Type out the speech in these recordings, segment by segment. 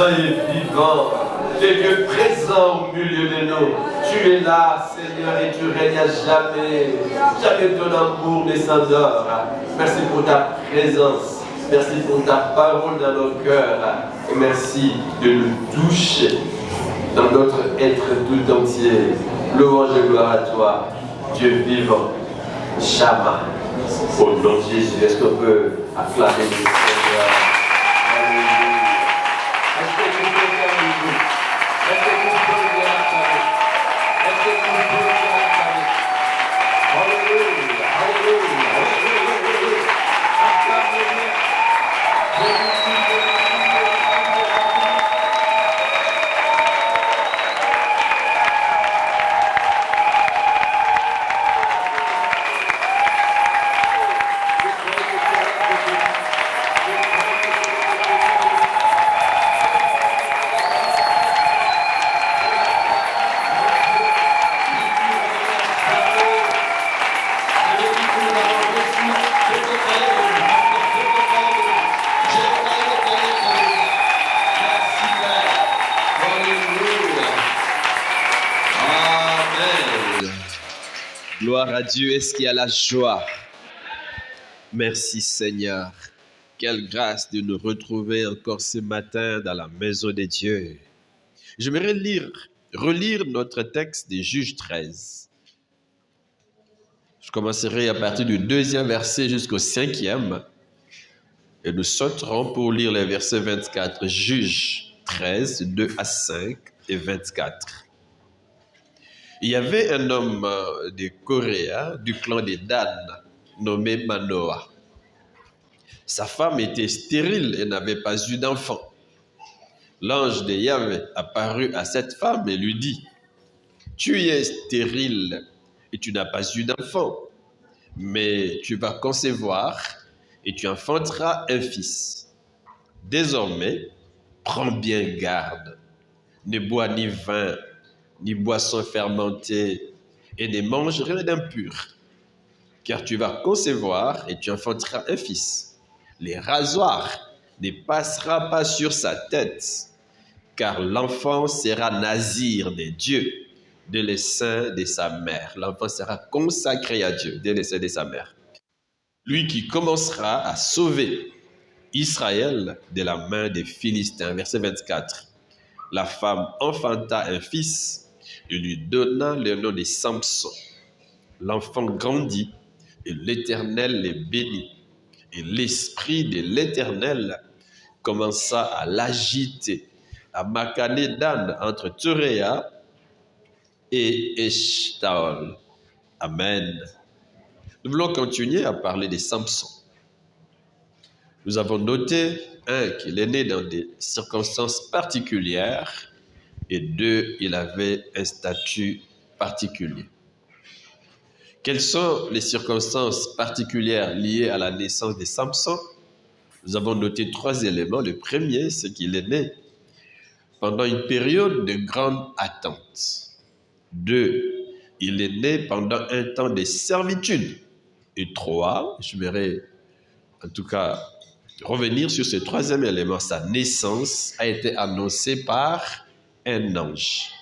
saint et vivant, tu es Dieu présent au milieu de nous. Tu es là, Seigneur, et tu règnes à jamais. Jamais ton amour ne s'endort. Merci pour ta présence. Merci pour ta parole dans nos cœurs. Et merci de nous toucher dans notre être tout entier. Louange et gloire à toi, Dieu vivant. Shama. Au nom de Jésus, est-ce qu'on peut acclamer le Seigneur? Alléluia. Est-ce que tu peux acclamer? Est-ce que tu peux acclamer? Est-ce que tu peux acclamer? Alléluia, alléluia, alléluia. Acclamez-le. Gloire à Dieu, est-ce qu'il y a la joie? Merci Seigneur. Quelle grâce de nous retrouver encore ce matin dans la maison de Dieu. J'aimerais relire notre texte des Juges 13. Je commencerai à partir du 2e verset jusqu'au 5e. Et nous sauterons pour lire les versets 24. Juges 13, 2 à 5 et 24. Il y avait un homme de Coréa, du clan de Dan, nommé Manoah. Sa femme était stérile et n'avait pas eu d'enfant. L'ange de Yahvé apparut à cette femme et lui dit, « Tu es stérile et tu n'as pas eu d'enfant, mais tu vas concevoir et tu enfanteras un fils. Désormais, prends bien garde, ne bois ni vin, ni boisson fermentée, et ne mange rien d'impur, car tu vas concevoir et tu enfanteras un fils. Les rasoirs ne passera pas sur sa tête, car l'enfant sera nazir de Dieu, dès le sein de sa mère. L'enfant sera consacré à Dieu, dès le sein de sa mère. Lui qui commencera à sauver Israël de la main des Philistins. Verset 24. La femme enfanta un fils et lui donna le nom de Samson. L'enfant grandit et l'Éternel les bénit. Et l'esprit de l'Éternel commença à l'agiter, à macaner Dan entre Turéa et Eshtaol. Amen. Nous voulons continuer à parler de Samson. Nous avons noté, 1, qu'il est né dans des circonstances particulières, et 2, il avait un statut particulier. Quelles sont les circonstances particulières liées à la naissance de Samson? Nous avons noté 3 éléments. Le premier, c'est qu'il est né pendant une période de grande attente. 2, il est né pendant un temps de servitude. Et 3, je vais en tout cas revenir sur ce 3e élément. Sa naissance a été annoncée par un ange.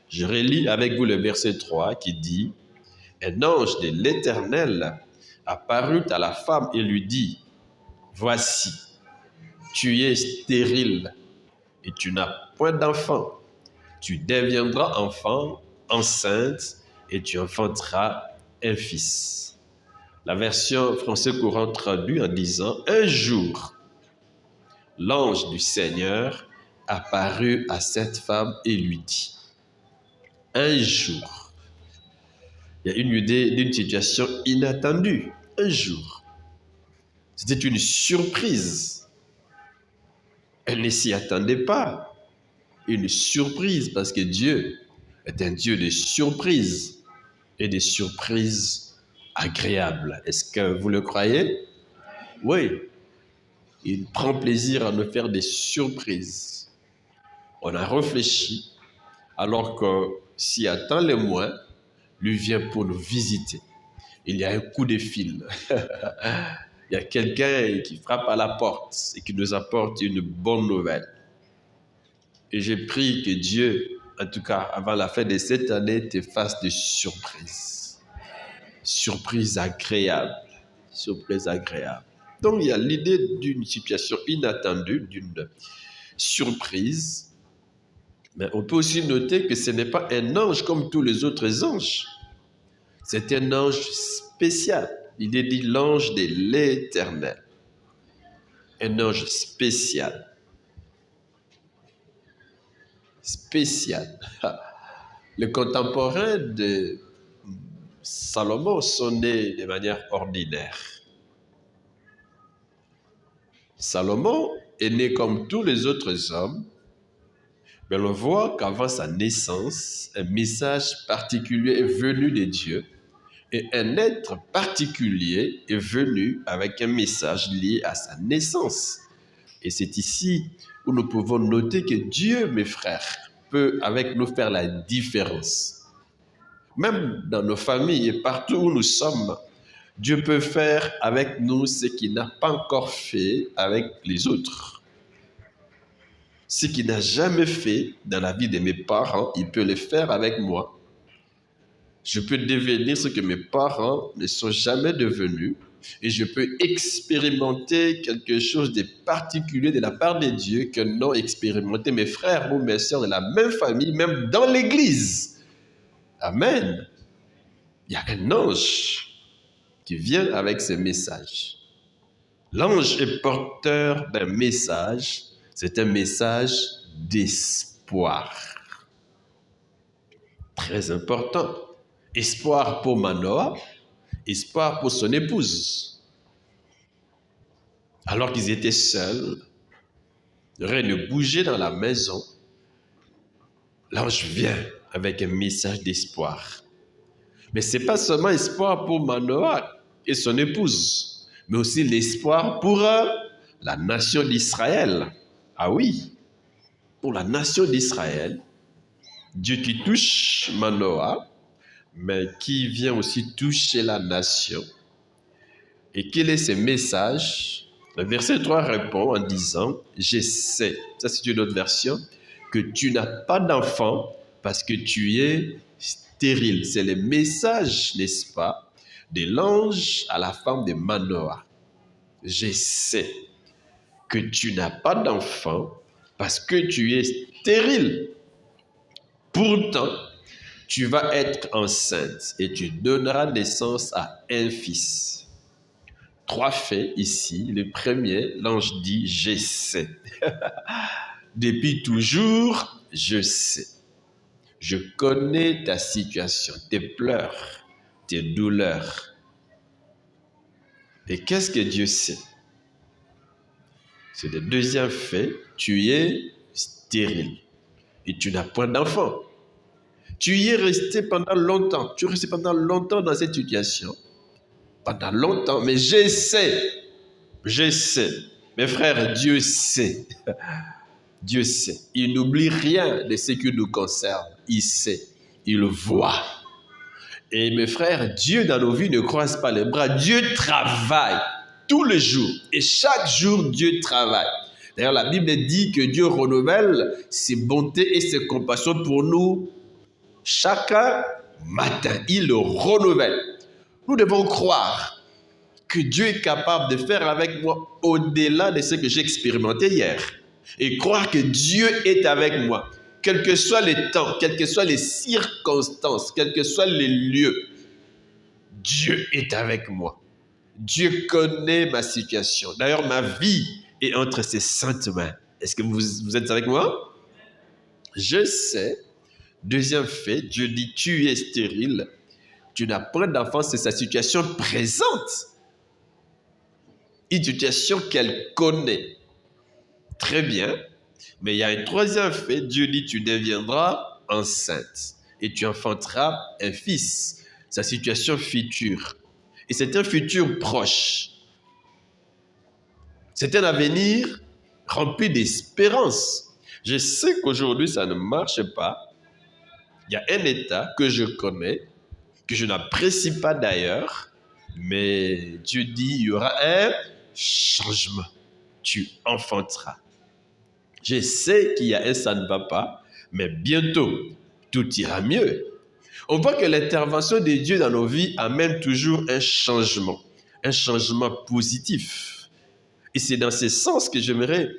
Je relis avec vous le verset 3 qui dit, « Un ange de l'Éternel apparut à la femme et lui dit, « Voici, tu es stérile et tu n'as point d'enfant. Tu deviendras enceinte et tu enfanteras un fils. » La version français courant traduit en disant, « Un jour, l'ange du Seigneur apparut à cette femme et lui dit, « Un jour. » Il y a une idée d'une situation inattendue. Un jour. C'était une surprise. Elle ne s'y attendait pas. Une surprise parce que Dieu est un Dieu de surprises et des surprises agréables. Est-ce que vous le croyez? Oui. Il prend plaisir à nous faire des surprises. On a réfléchi alors que s'y attend le moins, lui vient pour nous visiter. Il y a un coup de fil. Il y a quelqu'un qui frappe à la porte et qui nous apporte une bonne nouvelle. Et j'ai prié que Dieu, en tout cas avant la fin de cette année, te fasse des surprises. Surprises agréables. Surprises agréables. Donc il y a l'idée d'une situation inattendue, d'une surprise. Mais on peut aussi noter que ce n'est pas un ange comme tous les autres anges. C'est un ange spécial. Il est dit l'ange de l'Éternel. Un ange spécial. Spécial. Les contemporains de Salomon sont nés de manière ordinaire. Salomon est né comme tous les autres hommes, mais on voit qu'avant sa naissance, un message particulier est venu de Dieu et un être particulier est venu avec un message lié à sa naissance. Et c'est ici où nous pouvons noter que Dieu, mes frères, peut avec nous faire la différence. Même dans nos familles et partout où nous sommes, Dieu peut faire avec nous ce qu'il n'a pas encore fait avec les autres. Ce qu'il n'a jamais fait dans la vie de mes parents, il peut le faire avec moi. Je peux devenir ce que mes parents ne sont jamais devenus et je peux expérimenter quelque chose de particulier de la part de Dieu que n'ont expérimenté mes frères ou mes sœurs de la même famille, même dans l'église. Amen. Il y a un ange qui vient avec ce message. L'ange est porteur d'un message. C'est un message d'espoir. Très important. Espoir pour Manoah, espoir pour son épouse. Alors qu'ils étaient seuls, rien ne bougeait dans la maison, l'ange vient avec un message d'espoir. Mais ce n'est pas seulement espoir pour Manoah et son épouse, mais aussi l'espoir pour la nation d'Israël. Ah oui, pour la nation d'Israël, Dieu qui touche Manoah, mais qui vient aussi toucher la nation. Et quel est ce message? Le verset 3 répond en disant, « Je sais », ça c'est une autre version, « que tu n'as pas d'enfant parce que tu es stérile. » C'est le message, n'est-ce pas, de l'ange à la femme de Manoah. « Je sais que tu n'as pas d'enfant parce que tu es stérile. Pourtant, tu vas être enceinte et tu donneras naissance à un fils. » 3 faits ici. Le premier, l'ange dit « Je sais ». Depuis toujours, je sais. Je connais ta situation, tes pleurs, tes douleurs. Et qu'est-ce que Dieu sait? C'est le deuxième fait, tu es stérile et tu n'as point d'enfant. Tu y es resté pendant longtemps. Tu es resté pendant longtemps dans cette situation. Pendant longtemps. Mais je sais. Je sais. Mes frères, Dieu sait. Dieu sait. Il n'oublie rien de ce qui nous concerne. Il sait. Il voit. Et mes frères, Dieu dans nos vies ne croise pas les bras. Dieu travaille tous les jours. Et chaque jour, Dieu travaille. D'ailleurs, la Bible dit que Dieu renouvelle ses bontés et ses compassions pour nous. Chaque matin, il le renouvelle. Nous devons croire que Dieu est capable de faire avec moi au-delà de ce que j'ai expérimenté hier. Et croire que Dieu est avec moi, quels que soient les temps, quelles que soient les circonstances, quels que soient les lieux. Dieu est avec moi. Dieu connaît ma situation. D'ailleurs, ma vie est entre ses saintes mains. Est-ce que vous êtes avec moi? Je sais. Deuxième fait, Dieu dit, tu es stérile, tu n'as pas d'enfant, c'est sa situation présente. Une situation qu'elle connaît. Très bien. Mais il y a un troisième fait, Dieu dit, tu deviendras enceinte et tu enfanteras un fils. Sa situation future. Et c'est un futur proche. C'est un avenir rempli d'espérance. Je sais qu'aujourd'hui, ça ne marche pas. Il y a un état que je connais, que je n'apprécie pas d'ailleurs, mais Dieu dit, il y aura un changement. Tu enfanteras. Je sais qu'il y a un ça ne va pas, mais bientôt, tout ira mieux. On voit que l'intervention de Dieu dans nos vies amène toujours un changement positif. Et c'est dans ce sens que j'aimerais,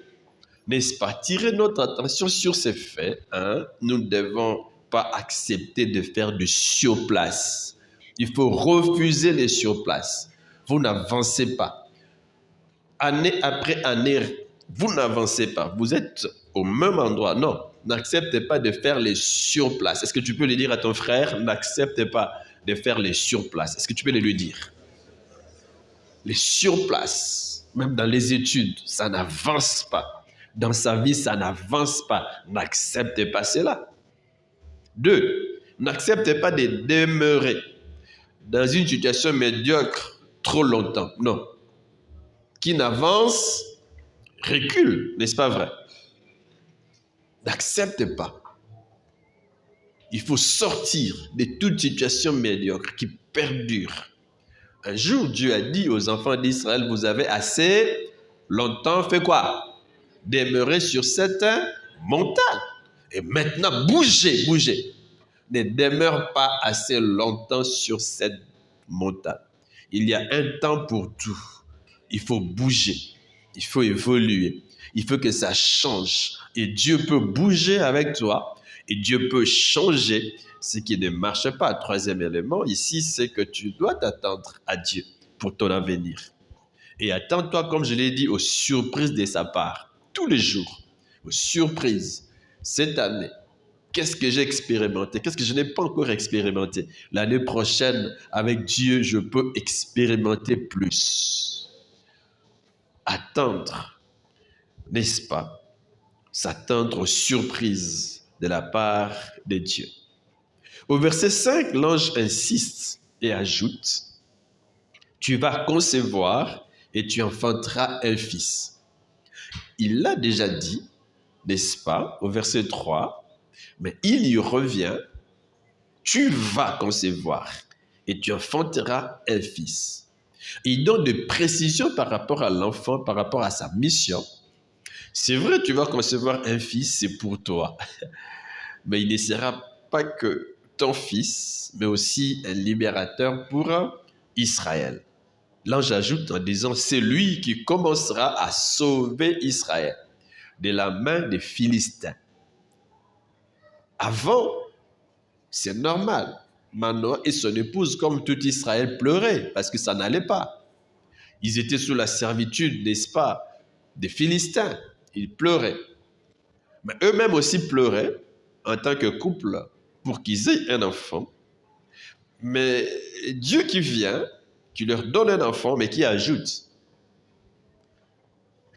n'est-ce pas, tirer notre attention sur ces faits. Nous ne devons pas accepter de faire du surplace. Il faut refuser les surplaces. Vous n'avancez pas. Année après année, vous n'avancez pas. Vous êtes au même endroit. Non, n'acceptez pas de faire les surplaces. Est-ce que tu peux le dire à ton frère? N'accepte pas de faire les surplaces. Est-ce que tu peux le lui dire? Les surplaces, même dans les études, ça n'avance pas. Dans sa vie, ça n'avance pas. N'acceptez pas cela. 2, n'acceptez pas de demeurer dans une situation médiocre trop longtemps. Non. Qui n'avance, recule, n'est-ce pas vrai? N'accepte pas. Il faut sortir de toute situation médiocre qui perdure. Un jour, Dieu a dit aux enfants d'Israël, vous avez assez longtemps fait quoi? Demeurer sur cette montagne. Et maintenant, bougez. Ne demeure pas assez longtemps sur cette montagne. Il y a un temps pour tout. Il faut bouger. Il faut évoluer. Il faut que ça change. Et Dieu peut bouger avec toi. Et Dieu peut changer ce qui ne marche pas. Troisième élément ici, c'est que tu dois t'attendre à Dieu pour ton avenir. Et attends-toi, comme je l'ai dit, aux surprises de sa part. Tous les jours. Aux surprises. Cette année, qu'est-ce que j'ai expérimenté? Qu'est-ce que je n'ai pas encore expérimenté? L'année prochaine, avec Dieu, je peux expérimenter plus. Attendre, n'est-ce pas? S'attendre aux surprises de la part de Dieu. Au verset 5, l'ange insiste et ajoute, « Tu vas concevoir et tu enfanteras un fils. » Il l'a déjà dit, n'est-ce pas, au verset 3, mais il y revient, « Tu vas concevoir et tu enfanteras un fils. » Il donne de précisions par rapport à l'enfant, par rapport à sa mission. C'est vrai, tu vas concevoir un fils, c'est pour toi. Mais il ne sera pas que ton fils, mais aussi un libérateur pour Israël. L'ange ajoute en disant, c'est lui qui commencera à sauver Israël de la main des Philistins. Avant, c'est normal. Manoah et son épouse, comme tout Israël, pleuraient parce que ça n'allait pas. Ils étaient sous la servitude, n'est-ce pas, des Philistins. Ils pleuraient. Mais eux-mêmes aussi pleuraient en tant que couple pour qu'ils aient un enfant. Mais Dieu qui vient, qui leur donne un enfant, mais qui ajoute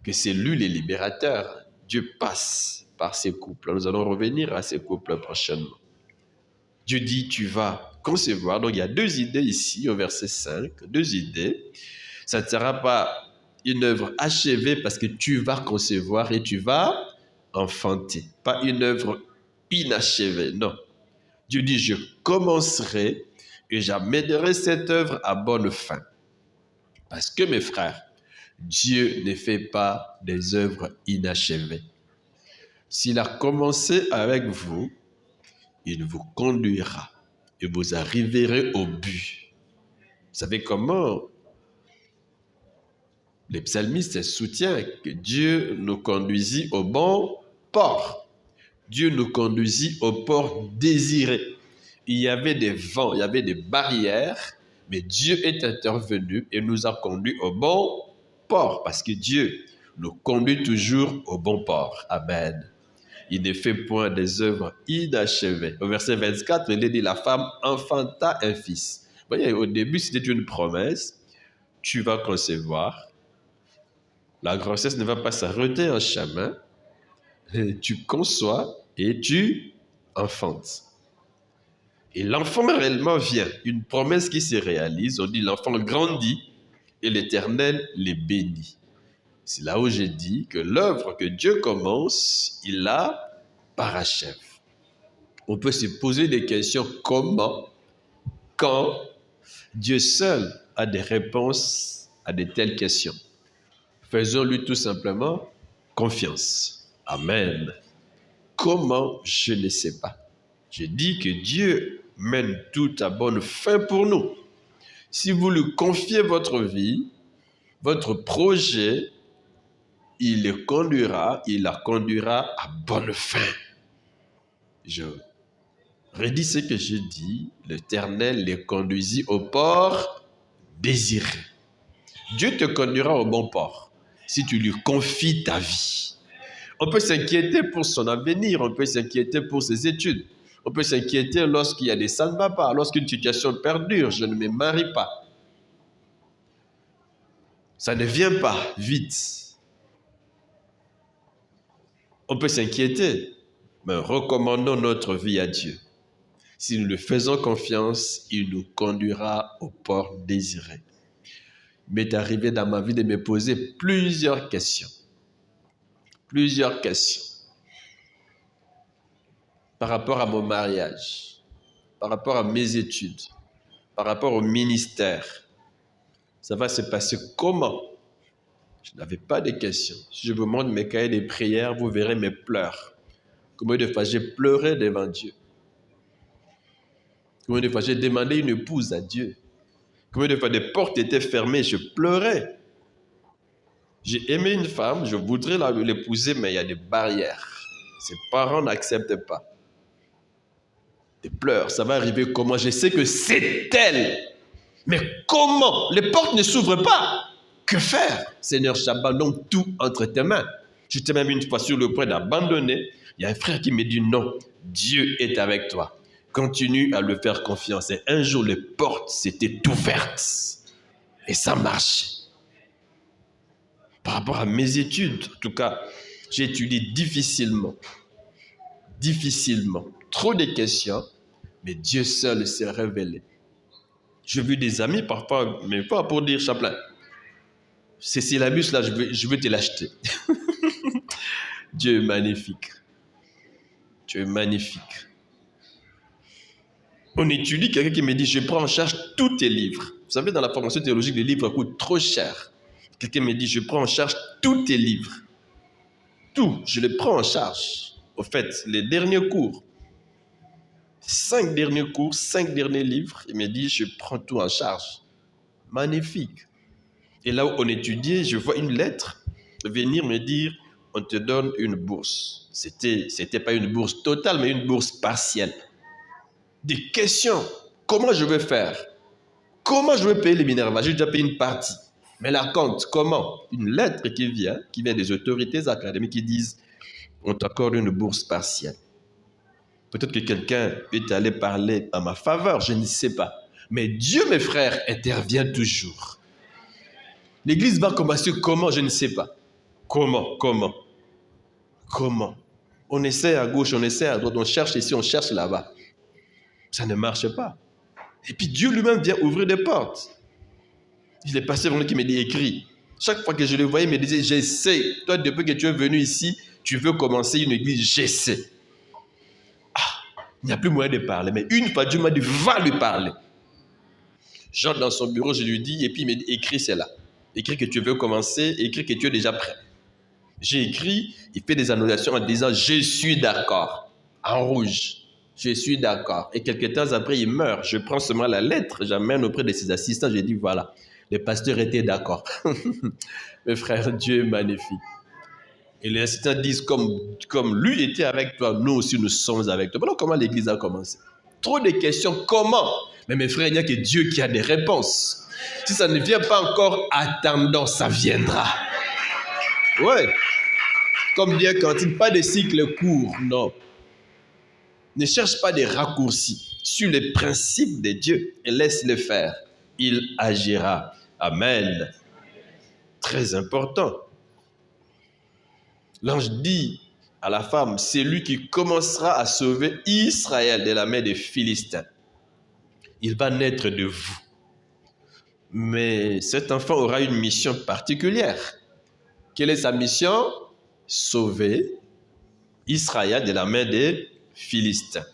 que c'est lui le libérateur. Dieu passe par ces couples. Nous allons revenir à ces couples prochainement. Dieu dit, tu vas concevoir. Donc, il y a deux idées ici, au verset 5. Deux idées. Ça ne sera pas une œuvre achevée parce que tu vas concevoir et tu vas enfanter. Pas une œuvre inachevée, non. Dieu dit, je commencerai et j'amènerai cette œuvre à bonne fin. Parce que, mes frères, Dieu ne fait pas des œuvres inachevées. S'il a commencé avec vous, il vous conduira et vous arriverez au but. Vous savez comment les psalmistes soutiennent que Dieu nous conduisit au bon port. Dieu nous conduisit au port désiré. Il y avait des vents, il y avait des barrières, mais Dieu est intervenu et nous a conduits au bon port parce que Dieu nous conduit toujours au bon port. Amen. Il ne fait point des œuvres inachevées. Au verset 24, il dit, la femme enfanta un fils. Vous voyez, au début, c'était une promesse. Tu vas concevoir. La grossesse ne va pas s'arrêter en chemin. Tu conçois et tu enfantes. Et l'enfant réellement vient. Une promesse qui se réalise. On dit l'enfant grandit et l'Éternel les bénit. C'est là où j'ai dit que l'œuvre que Dieu commence, il la parachève. On peut se poser des questions comment, quand. Dieu seul a des réponses à de telles questions. Faisons-lui tout simplement confiance. Amen. Comment? Je ne sais pas. Je dis que Dieu mène tout à bonne fin pour nous. Si vous lui confiez votre vie, votre projet, il la conduira à bonne fin. Je redis ce que j'ai dit, l'Éternel les conduisit au port désiré. Dieu te conduira au bon port si tu lui confies ta vie. On peut s'inquiéter pour son avenir, on peut s'inquiéter pour ses études, on peut s'inquiéter lorsqu'il y a des ça ne va pas, lorsqu'une situation perdure, je ne me marie pas. Ça ne vient pas vite. On peut s'inquiéter, mais recommandons notre vie à Dieu. Si nous lui faisons confiance, il nous conduira au port désiré. Il m'est arrivé dans ma vie de me poser plusieurs questions. Plusieurs questions. Par rapport à mon mariage, par rapport à mes études, par rapport au ministère. Ça va se passer comment? Je n'avais pas de questions. Si je vous montre mes cahiers de prières, vous verrez mes pleurs. Combien de fois j'ai pleuré devant Dieu? Combien de fois j'ai demandé une épouse à Dieu? Combien de fois des portes étaient fermées, je pleurais. J'ai aimé une femme, je voudrais l'épouser, mais il y a des barrières. Ses parents n'acceptent pas. Des pleurs, ça va arriver comment? Je sais que c'est elle. Mais comment? Les portes ne s'ouvrent pas. Que faire? Seigneur, j'abandonne tout entre tes mains. J'étais même une fois sur le point d'abandonner. Il y a un frère qui me dit non, Dieu est avec toi. Continue à lui faire confiance. Et un jour, les portes s'étaient ouvertes. Et ça marche. Par rapport à mes études, en tout cas, j'ai étudié difficilement. Difficilement. Trop de questions, mais Dieu seul s'est révélé. J'ai vu des amis parfois, mais pas pour dire chaplain. Ce syllabus-là, je veux te l'acheter. Dieu est magnifique. Dieu est magnifique. On étudie, quelqu'un qui me dit, je prends en charge tous tes livres. Vous savez, dans la formation théologique, les livres coûtent trop cher. Quelqu'un me dit, je prends en charge tous tes livres. Tout, je les prends en charge. Au fait, les derniers cours, 5 derniers cours, 5 derniers livres, il me dit, je prends tout en charge. Magnifique. Et là où on étudiait, je vois une lettre venir me dire, on te donne une bourse. C'était pas une bourse totale, mais une bourse partielle. Des questions. Comment je vais faire? Comment je vais payer les Minerva? J'ai déjà payé une partie. Mais la compte, comment? Une lettre qui vient des autorités académiques qui disent, on t'accorde une bourse partielle. Peut-être que quelqu'un est allé parler en ma faveur, je ne sais pas. Mais Dieu, mes frères, intervient toujours. L'église va commencer comment? Je ne sais pas. Comment? On essaie à gauche, on essaie à droite, on cherche ici, on cherche là-bas. Ça ne marche pas. Et puis Dieu lui-même vient ouvrir des portes. Il est passé devant lui qui me dit, écris. Chaque fois que je le voyais, il me disait, j'essaie. Toi, depuis que tu es venu ici, tu veux commencer une église, j'essaie. Il n'y a plus moyen de parler. Mais une fois, Dieu m'a dit, va lui parler. J'entre dans son bureau, je lui dis, et puis il me dit, écris cela. Écris que tu veux commencer, écris que tu es déjà prêt. J'ai écrit, il fait des annotations en disant, je suis d'accord. En rouge, je suis d'accord. Et quelques temps après, il meurt. Je prends seulement la lettre, j'amène auprès de ses assistants, je dis, voilà, les pasteurs étaient d'accord. Mes frères, Dieu est magnifique. Et les assistants disent, comme lui était avec toi, nous aussi nous sommes avec toi. Voilà comment l'église a commencé. Trop de questions, comment? Mais mes frères, il n'y a que Dieu qui a des réponses. Si ça ne vient pas encore, attendons, ça viendra. Ouais. Comme dit Cantine, pas de cycle court, non. Ne cherche pas des raccourcis. Suis les principes de Dieu et laisse-le faire. Il agira. Amen. Très important. L'ange dit à la femme, c'est lui qui commencera à sauver Israël de la main des Philistins. Il va naître de vous. Mais cet enfant aura une mission particulière. Quelle est sa mission? Sauver Israël de la main des Philistins.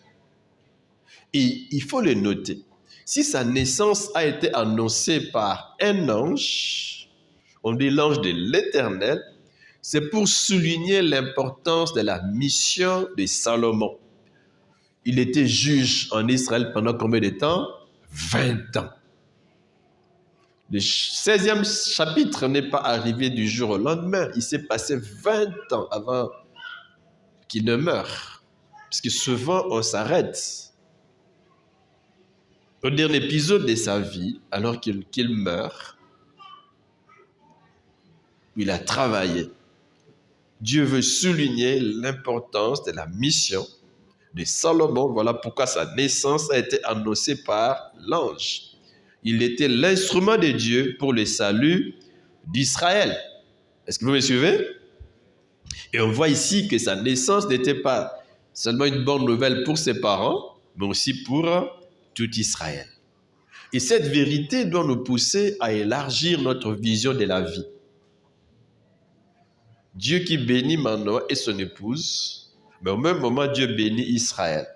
Et il faut le noter. Si sa naissance a été annoncée par un ange, on dit l'ange de l'Éternel, c'est pour souligner l'importance de la mission de Salomon. Il était juge en Israël pendant combien de temps? 20 ans. Le 16e chapitre n'est pas arrivé du jour au lendemain. Il s'est passé 20 ans avant qu'il ne meure. Parce que souvent, on s'arrête au dernier épisode de sa vie, alors qu'il meurt, il a travaillé. Dieu veut souligner l'importance de la mission de Salomon. Voilà pourquoi sa naissance a été annoncée par l'ange. Il était l'instrument de Dieu pour le salut d'Israël. Est-ce que vous me suivez? Et on voit ici que sa naissance n'était pas seulement une bonne nouvelle pour ses parents, mais aussi pour tout Israël. Et cette vérité doit nous pousser à élargir notre vision de la vie. Dieu qui bénit Manoah et son épouse, mais au même moment, Dieu bénit Israël.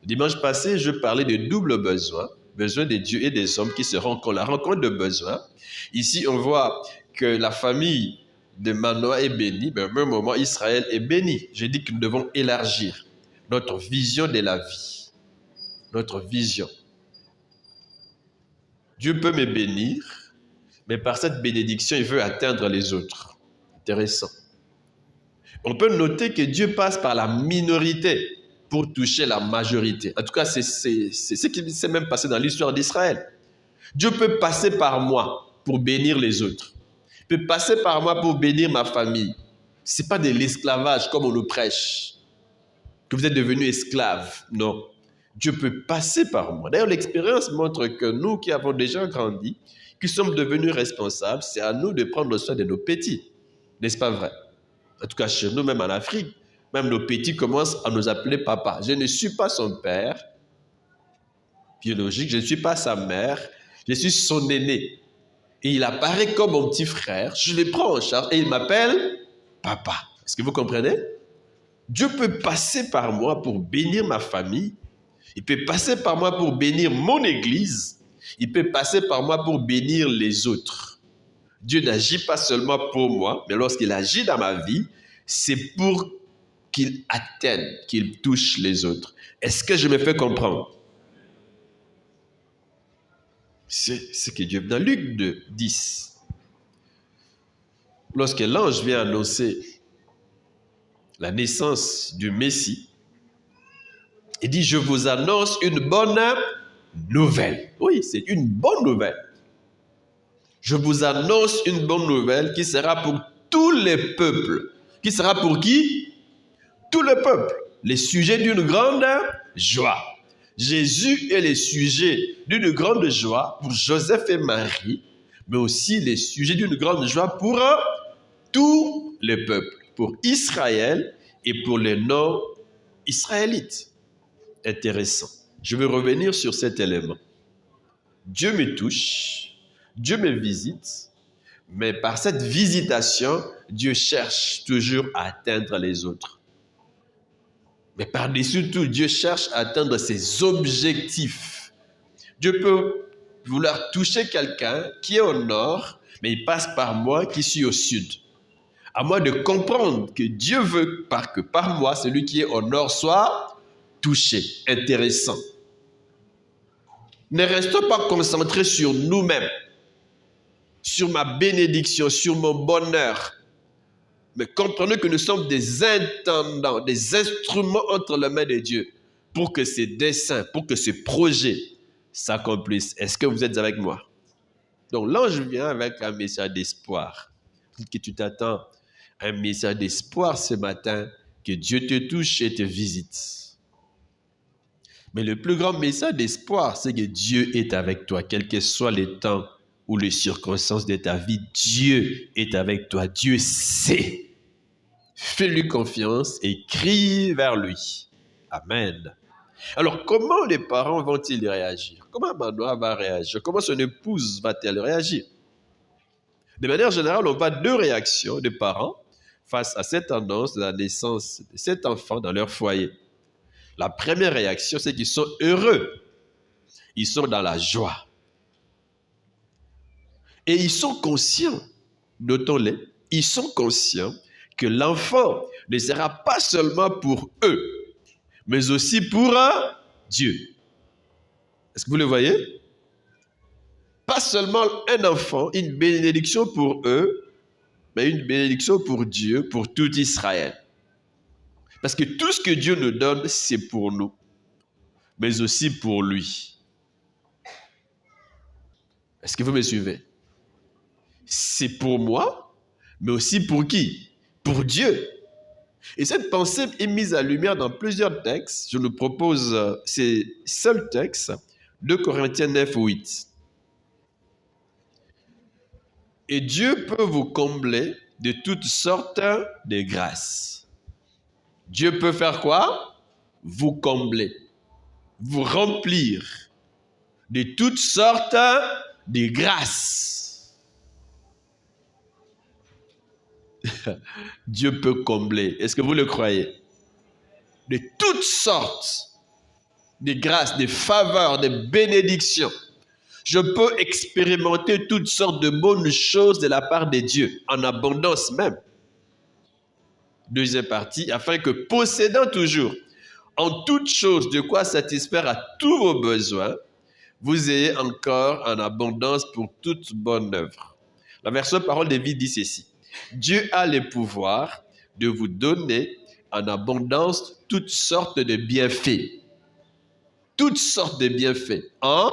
Le dimanche passé, je parlais de double besoin de Dieu et des hommes qui se rencontrent, la rencontre de besoins. Ici, on voit que la famille de Manoah est bénie, mais au même moment, Israël est béni. Je dis que nous devons élargir notre vision de la vie, notre vision. Dieu peut me bénir, mais par cette bénédiction, il veut atteindre les autres. Intéressant. On peut noter que Dieu passe par la minorité pour toucher la majorité. En tout cas, c'est ce qui s'est même passé dans l'histoire d'Israël. Dieu peut passer par moi pour bénir les autres. Il peut passer par moi pour bénir ma famille. Ce n'est pas de l'esclavage comme on nous prêche, que vous êtes devenus esclaves. Non. Dieu peut passer par moi. D'ailleurs, l'expérience montre que nous qui avons déjà grandi, qui sommes devenus responsables, c'est à nous de prendre soin de nos petits. N'est-ce pas vrai? En tout cas, chez nous, même en Afrique, même nos petits commencent à nous appeler papa. Je ne suis pas son père biologique, je ne suis pas sa mère, je suis son aîné. Et il apparaît comme mon petit frère, je le prends en charge et il m'appelle papa. Est-ce que vous comprenez? Dieu peut passer par moi pour bénir ma famille, il peut passer par moi pour bénir mon église, il peut passer par moi pour bénir les autres. Dieu n'agit pas seulement pour moi, mais lorsqu'il agit dans ma vie, c'est pour qu'il atteigne, qu'il touche les autres. Est-ce que je me fais comprendre? C'est ce que Dieu... Dans Luc 2, 10, lorsque l'ange vient annoncer la naissance du Messie, il dit, je vous annonce une bonne nouvelle. Oui, c'est une bonne nouvelle. Je vous annonce une bonne nouvelle qui sera pour tous les peuples. Qui sera pour qui? Tout le peuple. Les sujets d'une grande joie. Jésus est le sujet d'une grande joie pour Joseph et Marie, mais aussi les sujets d'une grande joie pour tous les peuples, pour Israël et pour les non-israélites. Intéressant. Je vais revenir sur cet élément. Dieu me touche, Dieu me visite, mais par cette visitation, Dieu cherche toujours à atteindre les autres. Mais par-dessus tout, Dieu cherche à atteindre ses objectifs. Dieu peut vouloir toucher quelqu'un qui est au nord, mais il passe par moi qui suis au sud. À moi de comprendre que Dieu veut que par moi, celui qui est au nord soit touché. Intéressant. Ne restons pas concentrés sur nous-mêmes, sur ma bénédiction, sur mon bonheur. Mais comprenez que nous sommes des intendants, des instruments entre les mains de Dieu pour que ces desseins, pour que ce projet s'accomplisse. Est-ce que vous êtes avec moi? Donc l'ange vient avec un message d'espoir. Peut-être que tu t'attends à un message d'espoir ce matin, que Dieu te touche et te visite. Mais le plus grand message d'espoir, c'est que Dieu est avec toi, quels que soient les temps ou les circonstances de ta vie. Dieu est avec toi, Dieu sait. Fais-lui confiance et crie vers lui. Amen. Alors, comment les parents vont-ils réagir? Comment Manoah va réagir? Comment son épouse va-t-elle réagir? De manière générale, on voit deux réactions des parents face à cette annonce de la naissance de cet enfant dans leur foyer. La première réaction, c'est qu'ils sont heureux. Ils sont dans la joie. Et ils sont conscients, notons-les, Ils sont conscients que l'enfant ne sera pas seulement pour eux, mais aussi pour Dieu. Est-ce que vous le voyez? Pas seulement un enfant, une bénédiction pour eux, mais une bénédiction pour Dieu, pour tout Israël. Parce que tout ce que Dieu nous donne, c'est pour nous, mais aussi pour lui. Est-ce que vous me suivez? C'est pour moi, mais aussi pour qui? Pour Dieu. Et cette pensée est mise à lumière dans plusieurs textes. Je nous propose ces seuls textes, 2 Corinthiens 9, 8. Et Dieu peut vous combler de toutes sortes de grâces. Dieu peut faire quoi? Vous combler, vous remplir de toutes sortes de grâces. Dieu peut combler. Est-ce que vous le croyez? De toutes sortes de grâces, de faveurs, de bénédictions. Je peux expérimenter toutes sortes de bonnes choses de la part de Dieu, en abondance même. Deuxième partie, afin que possédant toujours en toutes choses de quoi satisfaire à tous vos besoins, vous ayez encore en abondance pour toute bonne œuvre. La version Parole de vie dit ceci. Dieu a le pouvoir de vous donner en abondance toutes sortes de bienfaits. Toutes sortes de bienfaits en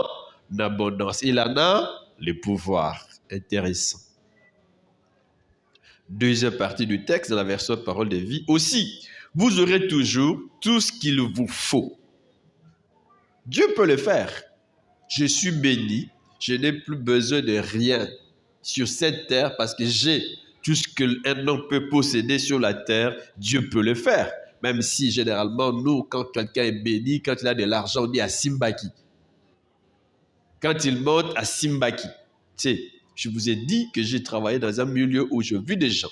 abondance. Il en a le pouvoir. Intéressant. Deuxième partie du texte de la version Parole de vie. Aussi, vous aurez toujours tout ce qu'il vous faut. Dieu peut le faire. Je suis béni. Je n'ai plus besoin de rien sur cette terre parce que j'ai tout ce qu'un homme peut posséder sur la terre. Dieu peut le faire. Même si généralement, nous, quand quelqu'un est béni, quand il a de l'argent, on dit à Simbaki. Quand il monte à Simbaki. Tu sais, je vous ai dit que j'ai travaillé dans un milieu où je vis des gens,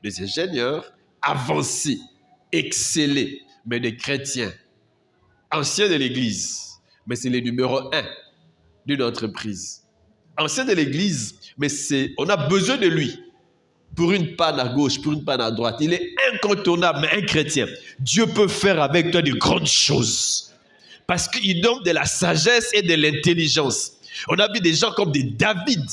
des ingénieurs avancés, excellés, mais des chrétiens, anciens de l'église, mais c'est le numéro 1 d'une entreprise. Ancien de l'église, mais on a besoin de lui. Pour une panne à gauche, pour une panne à droite. Il est incontournable, mais un chrétien. Dieu peut faire avec toi de grandes choses. Parce qu'il donne de la sagesse et de l'intelligence. On a vu des gens comme des David,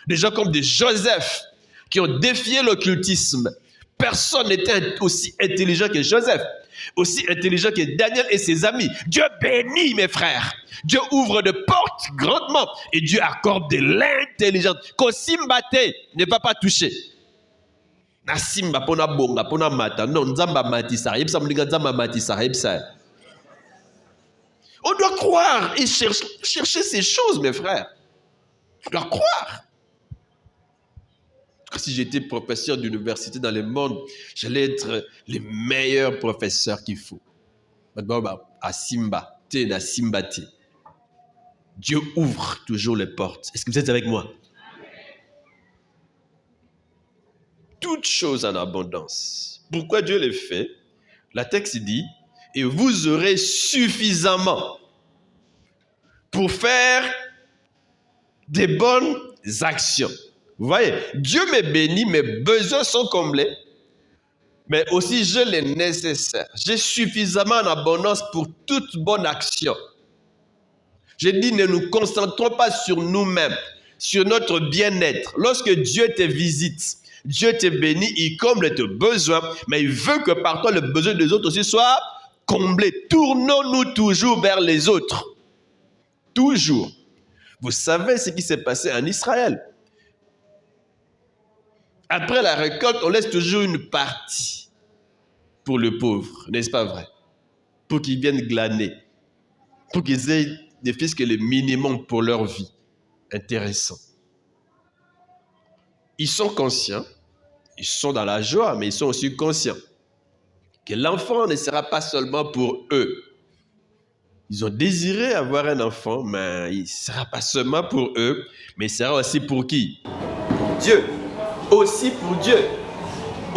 des gens comme des Joseph, qui ont défié l'occultisme. Personne n'était aussi intelligent que Joseph, aussi intelligent que Daniel et ses amis. Dieu bénit, mes frères. Dieu ouvre de portes grandement et Dieu accorde de l'intelligence. Kosimbate ne va pas toucher. Na simba pona bonga pona mata non nzamba matisa yebsa mlinga nzamba matisa yebsa. On doit croire et chercher ces choses, mes frères. On doit croire. Si j'étais professeur d'université dans le monde, j'allais être le meilleur professeur qu'il faut. À Simba, na Simbati. Dieu ouvre toujours les portes. Est-ce que vous êtes avec moi? Toutes choses en abondance. Pourquoi Dieu les fait? La texte dit, et vous aurez suffisamment pour faire des bonnes actions. Vous voyez, Dieu me bénit, mes besoins sont comblés, mais aussi j'ai le nécessaire. J'ai suffisamment en abondance pour toute bonne action. Je dis, ne nous concentrons pas sur nous-mêmes, sur notre bien-être. Lorsque Dieu te visite, Dieu te bénit, il comble tes besoins, mais il veut que par toi, le besoin des autres aussi soit comblé. Tournons-nous toujours vers les autres. Toujours. Vous savez ce qui s'est passé en Israël. Après la récolte, on laisse toujours une partie pour le pauvre, n'est-ce pas vrai? Pour qu'ils viennent glaner, pour qu'ils aient des fils que le minimum pour leur vie. Intéressant. Ils sont conscients, ils sont dans la joie, mais ils sont aussi conscients que l'enfant ne sera pas seulement pour eux. Ils ont désiré avoir un enfant, mais il ne sera pas seulement pour eux, mais il sera aussi pour qui? Pour Dieu. Aussi pour Dieu.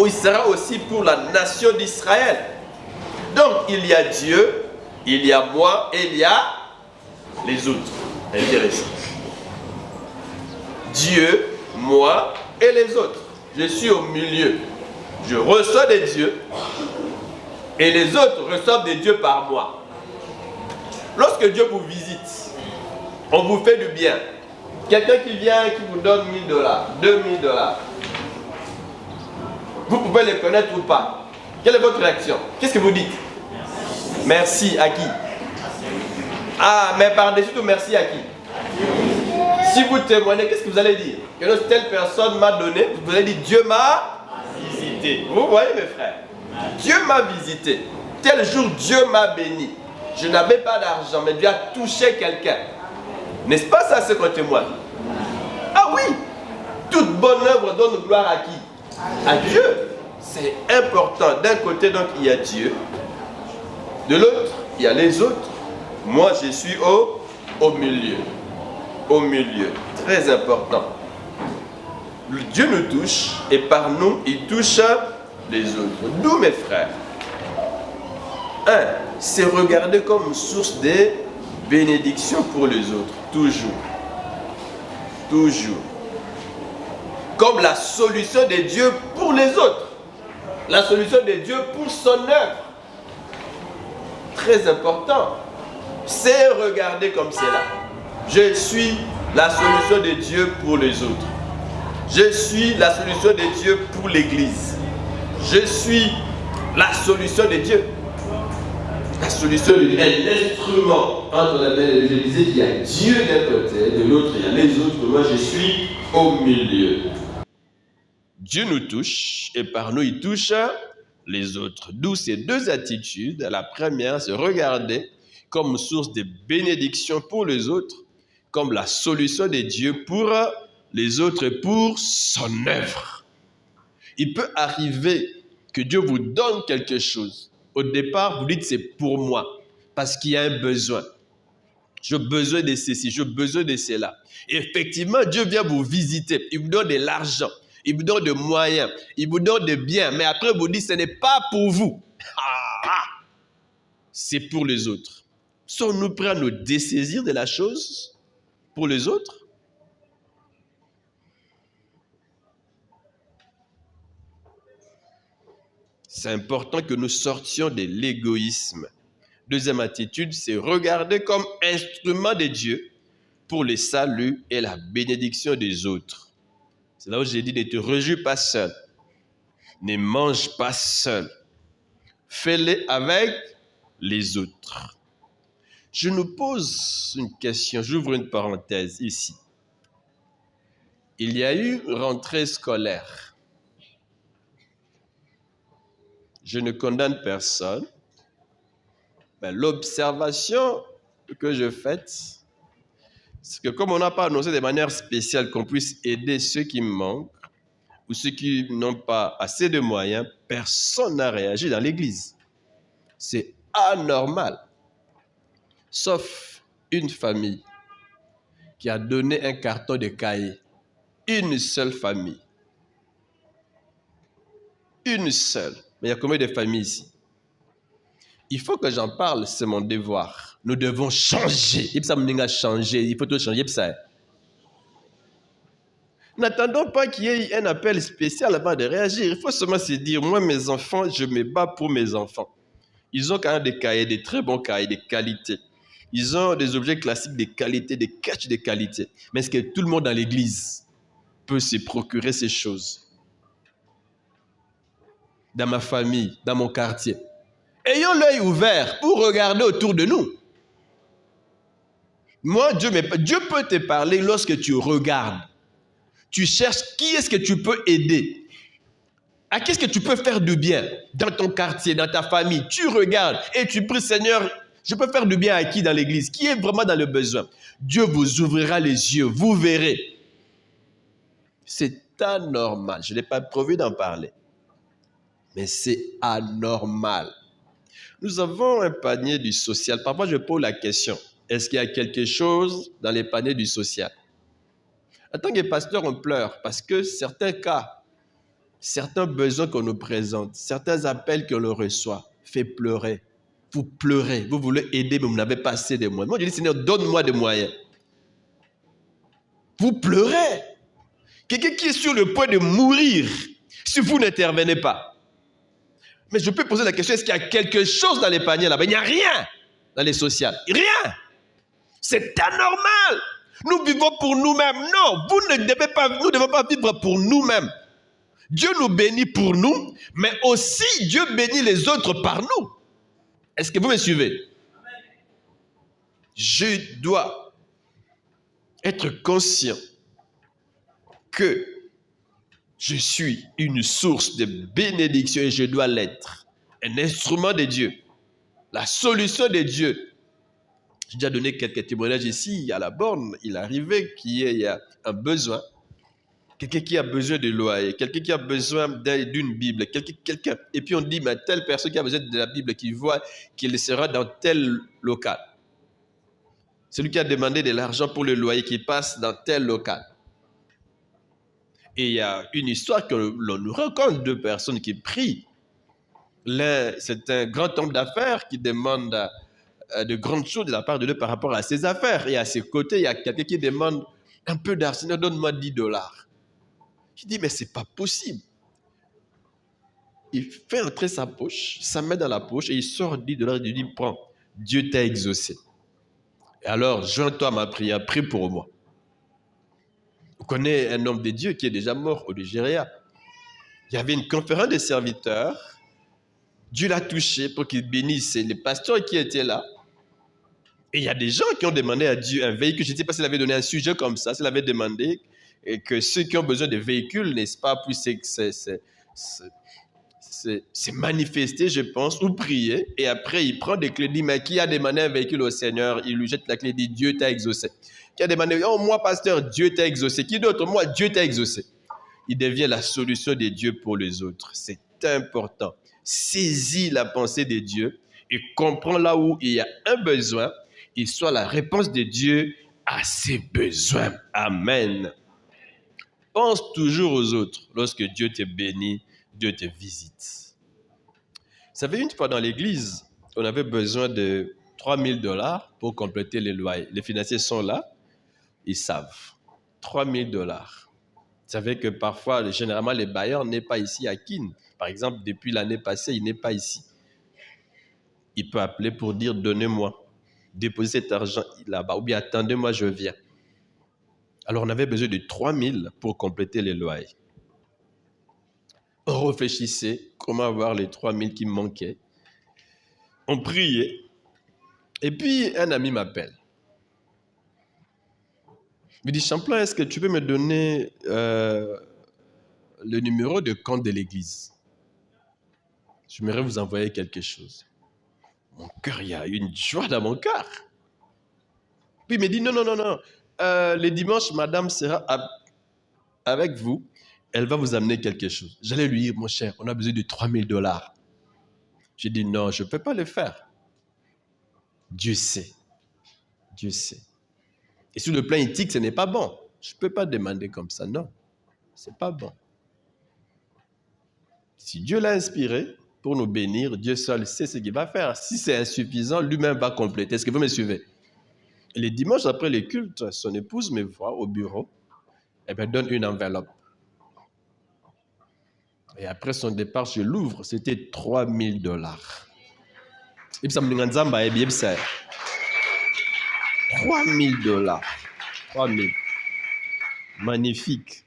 Il sera aussi pour la nation d'Israël. Donc, il y a Dieu, il y a moi et il y a les autres. Intéressant. Dieu, moi et les autres. je suis au milieu. Je reçois des dieux et les autres reçoivent des dieux par moi. Lorsque Dieu vous visite, on vous fait du bien. Quelqu'un qui vient, qui vous donne $1000, $2000, vous pouvez les connaître ou pas. Quelle est votre réaction? Qu'est-ce que vous dites? Merci à qui? Ah, mais par-dessus tout, merci à qui? Si vous témoignez, qu'est-ce que vous allez dire? Que telle personne m'a donné, vous allez dire Dieu m'a visité. Vous voyez mes frères? Dieu m'a visité. Tel jour, Dieu m'a béni. Je n'avais pas d'argent, mais Dieu a touché quelqu'un. N'est-ce pas ça ce qu'on témoigne? Ah oui! Toute bonne œuvre donne gloire à qui? À Dieu. C'est important. D'un côté, donc, il y a Dieu. De l'autre, il y a les autres. Moi, je suis au milieu. Au milieu. Très important. Dieu nous touche et par nous, il touche les autres. Nous, mes frères. C'est regarder comme source de bénédiction pour les autres. Toujours. Toujours. Comme la solution de Dieu pour les autres. La solution de Dieu pour son œuvre. Très important. C'est regarder comme cela. Je suis la solution de Dieu pour les autres. Je suis la solution de Dieu pour l'Église. Je suis la solution de Dieu. La solution de Dieu est l'instrument entre la main et le. Je disais qu'il y a Dieu d'un côté, de l'autre il y a les autres. Moi je suis au milieu. Dieu nous touche et par nous il touche les autres. D'où ces deux attitudes. La première, c'est regarder comme source de bénédiction pour les autres, comme la solution de Dieu pour les autres et pour son œuvre. Il peut arriver que Dieu vous donne quelque chose. Au départ, vous dites c'est pour moi, parce qu'il y a un besoin. J'ai besoin de ceci, j'ai besoin de cela. Et effectivement, Dieu vient vous visiter. Il vous donne de l'argent, il vous donne des moyens, il vous donne des biens. Mais après, vous dites ce n'est pas pour vous. C'est pour les autres. Sommes-nous prêts à nous dessaisir de la chose pour les autres? C'est important que nous sortions de l'égoïsme. Deuxième attitude, c'est regarder comme instrument de Dieu pour le salut et la bénédiction des autres. C'est là où j'ai dit ne te réjouis pas seul. Ne mange pas seul. Fais-le avec les autres. Je nous pose une question, j'ouvre une parenthèse ici. Il y a eu une rentrée scolaire. Je ne condamne personne, mais l'observation que je fais, c'est que comme on n'a pas annoncé de manière spéciale qu'on puisse aider ceux qui manquent ou ceux qui n'ont pas assez de moyens, personne n'a réagi dans l'église. C'est anormal. Sauf une famille qui a donné un carton de cahiers. Une seule famille. Une seule. Mais il y a combien de familles ici? Il faut que j'en parle, c'est mon devoir. Nous devons changer. Il faut tout changer. N'attendons pas qu'il y ait un appel spécial avant de réagir. Il faut seulement se dire, moi mes enfants, je me bats pour mes enfants. Ils ont quand même des cahiers, des très bons cahiers, de qualité. Ils ont des objets classiques de qualité, des catchs de qualité. Mais est-ce que tout le monde dans l'église peut se procurer ces choses? Dans ma famille, dans mon quartier. Ayons l'œil ouvert pour regarder autour de nous. Moi, Dieu peut te parler lorsque tu regardes. Tu cherches qui est-ce que tu peux aider. À qui est-ce que tu peux faire du bien dans ton quartier, dans ta famille. Tu regardes et tu pries, Seigneur, je peux faire du bien à qui dans l'église? Qui est vraiment dans le besoin? Dieu vous ouvrira les yeux, vous verrez. C'est anormal. Je n'ai pas prévu d'en parler. Mais c'est anormal. Nous avons un panier du social. Parfois, je pose la question, est-ce qu'il y a quelque chose dans les paniers du social? En tant que pasteur, on pleure parce que certains cas, certains besoins qu'on nous présente, certains appels qu'on reçoit, fait pleurer. Vous pleurez, vous voulez aider, mais vous n'avez pas assez de moyens. Moi, je dis, Seigneur, donne-moi des moyens. Vous pleurez. Quelqu'un qui est sur le point de mourir, si vous n'intervenez pas. Mais je peux poser la question, est-ce qu'il y a quelque chose dans les paniers là-bas? Il n'y a rien dans les sociales. Rien. C'est anormal. Nous vivons pour nous-mêmes. Non, nous ne devons pas vivre pour nous-mêmes. Dieu nous bénit pour nous, mais aussi Dieu bénit les autres par nous. Est-ce que vous me suivez? Je dois être conscient que je suis une source de bénédiction et je dois l'être. Un instrument de Dieu. La solution de Dieu. J'ai déjà donné quelques témoignages ici, à la borne. Il arrivait qu'il y ait un besoin. Quelqu'un qui a besoin de loyer, quelqu'un qui a besoin d'une Bible, quelqu'un. Et puis on dit, mais telle personne qui a besoin de la Bible, qui voit qu'il sera dans tel local. Celui qui a demandé de l'argent pour le loyer, qui passe dans tel local. Et il y a une histoire que l'on nous raconte, deux personnes qui prient. L'un, c'est un grand homme d'affaires qui demande de grandes choses de la part de Dieu par rapport à ses affaires. Et à ses côtés, il y a quelqu'un qui demande un peu d'argent, donne-moi $10. Je dis, mais c'est pas possible. Il fait entrer sa poche, sa main dans la poche et il sort $10 et il dit, prends, Dieu t'a exaucé. Et alors, joins-toi à ma prière, prie pour moi. Vous connaissez un homme de Dieu qui est déjà mort au Nigeria. Il y avait une conférence des serviteurs. Dieu l'a touché pour qu'il bénisse les pasteurs qui étaient là. Et il y a des gens qui ont demandé à Dieu un véhicule. Je ne sais pas s'il avait donné un sujet comme ça, s'il avait demandé et que ceux qui ont besoin de véhicules, n'est-ce pas, puissent se manifester, je pense, ou prier. Et après, il prend des clés, il dit, mais qui a demandé un véhicule au Seigneur? Il lui jette la clé, il dit, Dieu t'a exaucé. Qui a demandé, oh, moi, pasteur, Dieu t'a exaucé. Qui d'autre? Moi, Dieu t'a exaucé. Il devient la solution de Dieu pour les autres. C'est important. Saisis la pensée de Dieu et comprends là où il y a un besoin, il soit la réponse de Dieu à ses besoins. Amen. Pense toujours aux autres. Lorsque Dieu te bénit, Dieu te visite. Vous savez, une fois dans l'église, on avait besoin de $3,000 pour compléter les loyers. Les financiers sont là, ils savent. $3,000. Vous savez que parfois, généralement, les bailleurs n'est pas ici à Kin. Par exemple, depuis l'année passée, il n'est pas ici. Il peut appeler pour dire, donnez-moi, déposez cet argent là-bas, ou bien attendez-moi, je viens. Alors, on avait besoin de 3,000 pour compléter les loyers. On réfléchissait comment avoir les 3,000 qui me manquaient. On priait. Et puis, un ami m'appelle. Il me dit, Champlain, est-ce que tu peux me donner le numéro de compte de l'église? J'aimerais vous envoyer quelque chose. Mon cœur, il y a une joie dans mon cœur. Puis il me dit, non. Les dimanches, madame sera avec vous. Elle va vous amener quelque chose. J'allais lui dire, mon cher, on a besoin de $3,000. J'ai dit, non, je ne peux pas le faire. Dieu sait. Dieu sait. Et sur le plan éthique, ce n'est pas bon. Je ne peux pas demander comme ça, non. Ce n'est pas bon. Si Dieu l'a inspiré pour nous bénir, Dieu seul sait ce qu'il va faire. Si c'est insuffisant, lui-même va compléter. Est-ce que vous me suivez? Et les dimanches après les cultes, son épouse me voit au bureau et me donne une enveloppe. Et après son départ, je l'ouvre. C'était $3,000. Et puis ça me dit, $3,000. 3,000. Magnifique.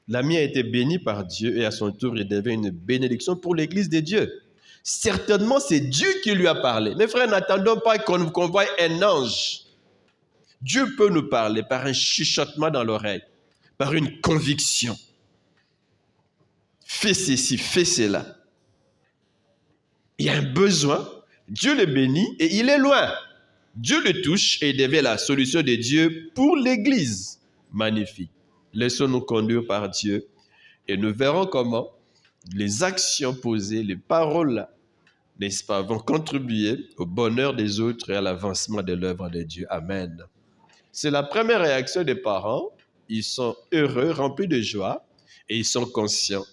L'ami a été béni par Dieu et à son tour, il devient une bénédiction pour l'église de Dieu. Certainement, c'est Dieu qui lui a parlé. Mes frères, n'attendons pas qu'on voie un ange. Dieu peut nous parler par un chuchotement dans l'oreille, par une conviction. Fais ceci, fais cela. Il y a un besoin, Dieu le bénit et il est loin. Dieu le touche et il devient la solution de Dieu pour l'église. Magnifique. Laissons-nous conduire par Dieu et nous verrons comment les actions posées, les paroles, n'est-ce pas, vont contribuer au bonheur des autres et à l'avancement de l'œuvre de Dieu. Amen. C'est la première réaction des parents. Ils sont heureux, remplis de joie et ils sont conscients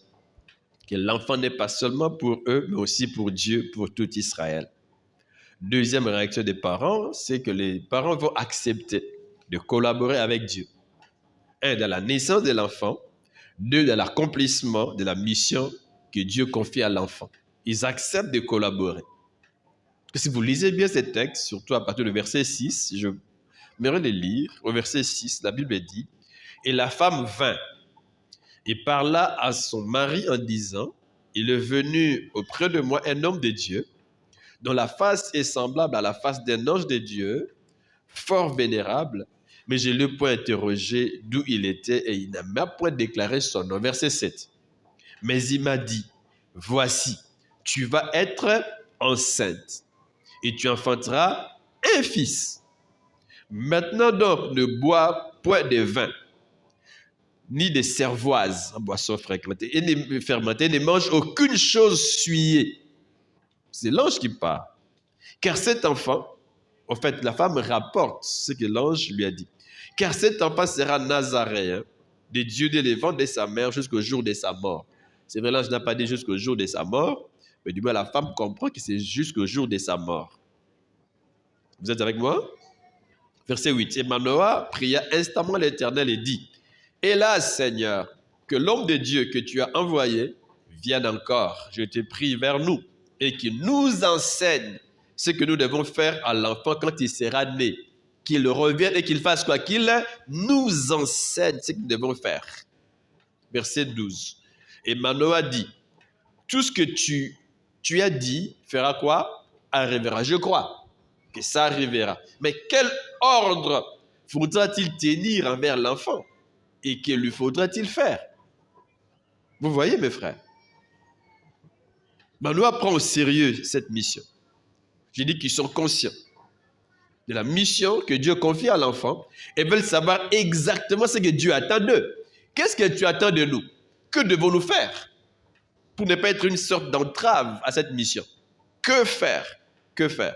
que l'enfant n'est pas seulement pour eux, mais aussi pour Dieu, pour tout Israël. Deuxième réaction des parents, c'est que les parents vont accepter de collaborer avec Dieu. Un, dans la naissance de l'enfant. 2, dans l'accomplissement de la mission que Dieu confie à l'enfant. Ils acceptent de collaborer. Si vous lisez bien ces textes, surtout à partir du verset 6, je m'aimerais les lire. Au verset 6, la Bible dit, « Et la femme vint et parla à son mari en disant, « Il est venu auprès de moi un homme de Dieu, dont la face est semblable à la face d'un ange de Dieu, fort vénérable, mais je ne l'ai point interrogé d'où il était et il n'a même point déclaré son nom. » Verset 7. « Mais il m'a dit, voici, tu vas être enceinte et tu enfanteras un fils. Maintenant donc, ne bois point de vin, ni de cervoise, en boisson fermentée, et ne mange aucune chose souillée. » C'est l'ange qui parle. Car cet enfant, en fait, la femme rapporte ce que l'ange lui a dit. Car cet enfant sera nazaréen de Dieu dès le ventre de sa mère jusqu'au jour de sa mort. C'est vrai, l'ange n'a pas dit jusqu'au jour de sa mort, mais du moins la femme comprend que c'est jusqu'au jour de sa mort. Vous êtes avec moi? Verset 8. Et Manoah pria instamment l'Éternel et dit, « Hélas, Seigneur, que l'homme de Dieu que tu as envoyé vienne encore, je te prie, vers nous, et qu'il nous enseigne ce que nous devons faire à l'enfant quand il sera né. Qu'il revienne et qu'il fasse quoi? Qu'il nous enseigne ce que nous devons faire. » Verset 12. Et Manoah dit, « Tout ce que tu as dit fera quoi? Arrivera. » Je crois que ça arrivera. Mais quel ordre faudra-t-il tenir envers l'enfant? Et que lui faudra-t-il faire? Vous voyez, mes frères, Manoah prend au sérieux cette mission. J'ai dit qu'ils sont conscients de la mission que Dieu confie à l'enfant et veulent savoir exactement ce que Dieu attend d'eux. Qu'est-ce que tu attends de nous? Que devons-nous faire pour ne pas être une sorte d'entrave à cette mission? Que faire? Que faire?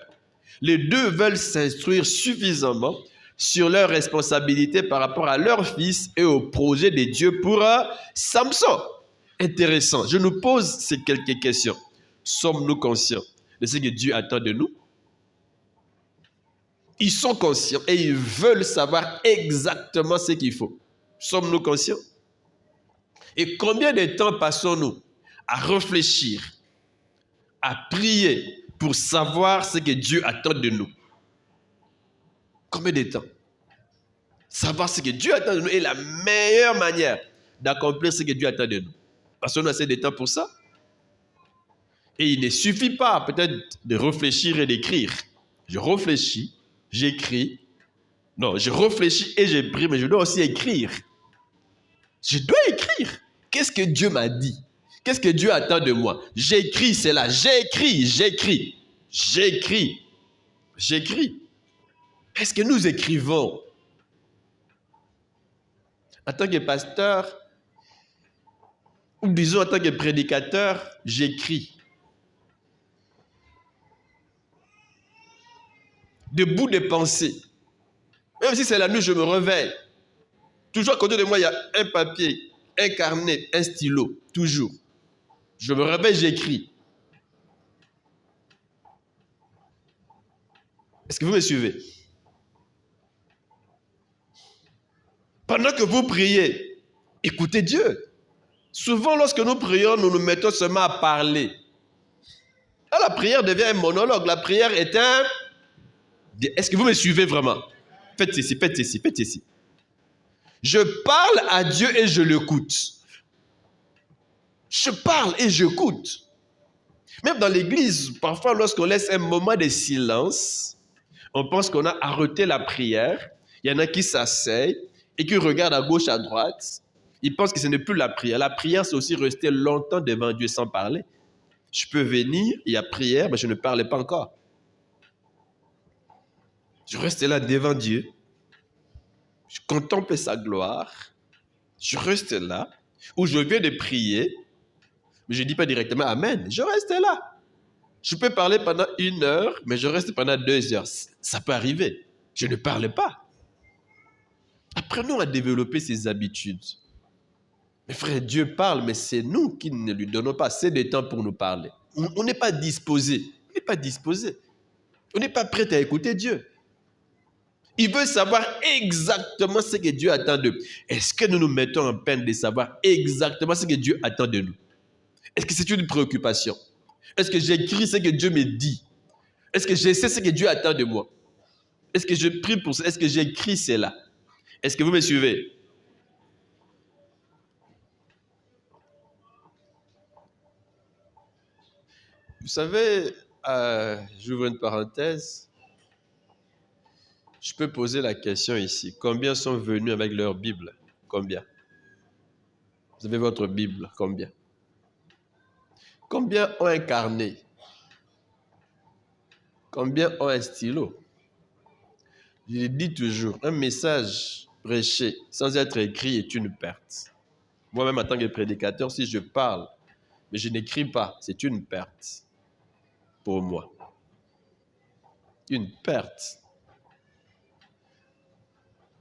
Les deux veulent s'instruire suffisamment sur leurs responsabilités par rapport à leur fils et au projet de Dieu pour Samson. Intéressant. Je nous pose ces quelques questions. Sommes-nous conscients de ce que Dieu attend de nous? Ils sont conscients et ils veulent savoir exactement ce qu'il faut. Sommes-nous conscients? Et combien de temps passons-nous à réfléchir, à prier pour savoir ce que Dieu attend de nous? Combien de temps? Savoir ce que Dieu attend de nous est la meilleure manière d'accomplir ce que Dieu attend de nous. Passons-nous assez de temps pour ça? Et il ne suffit pas peut-être de réfléchir et d'écrire. Je réfléchis, j'écris. Non, je réfléchis et j'écris, mais je dois aussi écrire. Je dois écrire. Qu'est-ce que Dieu m'a dit? Qu'est-ce que Dieu attend de moi? J'écris cela, j'écris. Est-ce que nous écrivons? En tant que pasteur, ou disons en tant que prédicateur, j'écris. De bout de pensée. Même si c'est la nuit, je me réveille. Toujours à côté de moi, il y a un papier, un carnet, un stylo. Toujours. Je me réveille, j'écris. Est-ce que vous me suivez? Pendant que vous priez, écoutez Dieu. Souvent, lorsque nous prions, nous nous mettons seulement à parler. Là, la prière devient un monologue. La prière est un... Est-ce que vous me suivez vraiment? Faites ceci. Je parle à Dieu et je l'écoute. Je parle et j'écoute. Même dans l'église, parfois, lorsqu'on laisse un moment de silence, on pense qu'on a arrêté la prière. Il y en a qui s'asseyent et qui regardent à gauche, à droite. Ils pensent que ce n'est plus la prière. La prière, c'est aussi rester longtemps devant Dieu sans parler. Je peux venir, il y a prière, mais je ne parlais pas encore. Je reste là devant Dieu. Je contemple sa gloire. Je reste là. Ou je viens de prier, mais je ne dis pas directement Amen. Je reste là. Je peux parler pendant 1 heure, mais je reste pendant 2 heures. Ça peut arriver. Je ne parle pas. Apprenons à développer ces habitudes. Mes frères, Dieu parle, mais c'est nous qui ne lui donnons pas assez de temps pour nous parler. On n'est pas disposé. On n'est pas prêt à écouter Dieu. Il veut savoir exactement ce que Dieu attend d'eux. Est-ce que nous nous mettons en peine de savoir exactement ce que Dieu attend de nous? Est-ce que c'est une préoccupation? Est-ce que j'écris ce que Dieu me dit? Est-ce que je sais ce que Dieu attend de moi? Est-ce que je prie pour ça? Est-ce que j'écris cela? Est-ce que vous me suivez? Vous savez, j'ouvre une parenthèse. Je peux poser la question ici. Combien sont venus avec leur Bible? Combien? Vous avez votre Bible? Combien? Combien ont un carnet? Combien ont un stylo? Je le dis toujours, un message prêché sans être écrit est une perte. Moi-même, en tant que prédicateur, si je parle, mais je n'écris pas, c'est une perte pour moi. Une perte.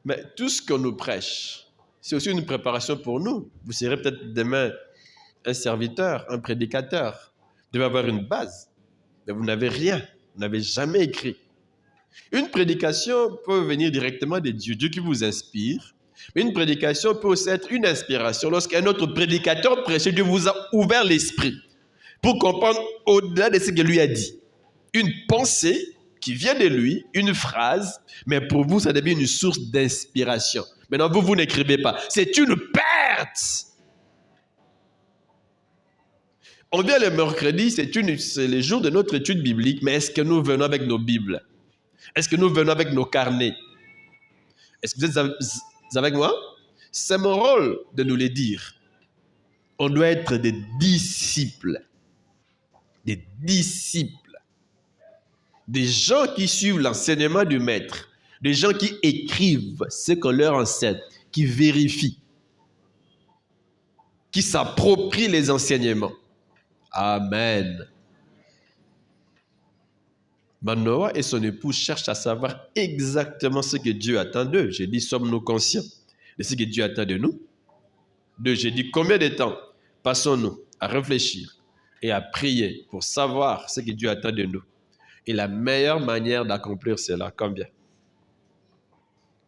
Mais tout ce qu'on nous prêche, c'est aussi une préparation pour nous. Vous serez peut-être demain un serviteur, un prédicateur. Vous devez avoir une base, mais vous n'avez rien. Vous n'avez jamais écrit. Une prédication peut venir directement de Dieu, Dieu qui vous inspire. Mais une prédication peut aussi être une inspiration. Lorsqu'un autre prédicateur prêchait, Dieu vous a ouvert l'esprit pour comprendre au-delà de ce que lui a dit. Une pensée qui vient de lui, une phrase, mais pour vous, ça devient une source d'inspiration. Maintenant, vous n'écrivez pas. C'est une perte. On vient le mercredi, c'est le jour de notre étude biblique, mais est-ce que nous venons avec nos Bibles? Est-ce que nous venons avec nos carnets? Est-ce que vous êtes avec moi? C'est mon rôle de nous le dire. On doit être des disciples. Des disciples. Des gens qui suivent l'enseignement du maître. Des gens qui écrivent ce qu'on leur enseigne, qui vérifient, qui s'approprient les enseignements. Amen. Manoah et son épouse cherchent à savoir exactement ce que Dieu attend d'eux. J'ai dit, sommes-nous conscients de ce que Dieu attend de nous? Deux, j'ai dit, combien de temps passons-nous à réfléchir et à prier pour savoir ce que Dieu attend de nous? Et la meilleure manière d'accomplir cela, combien?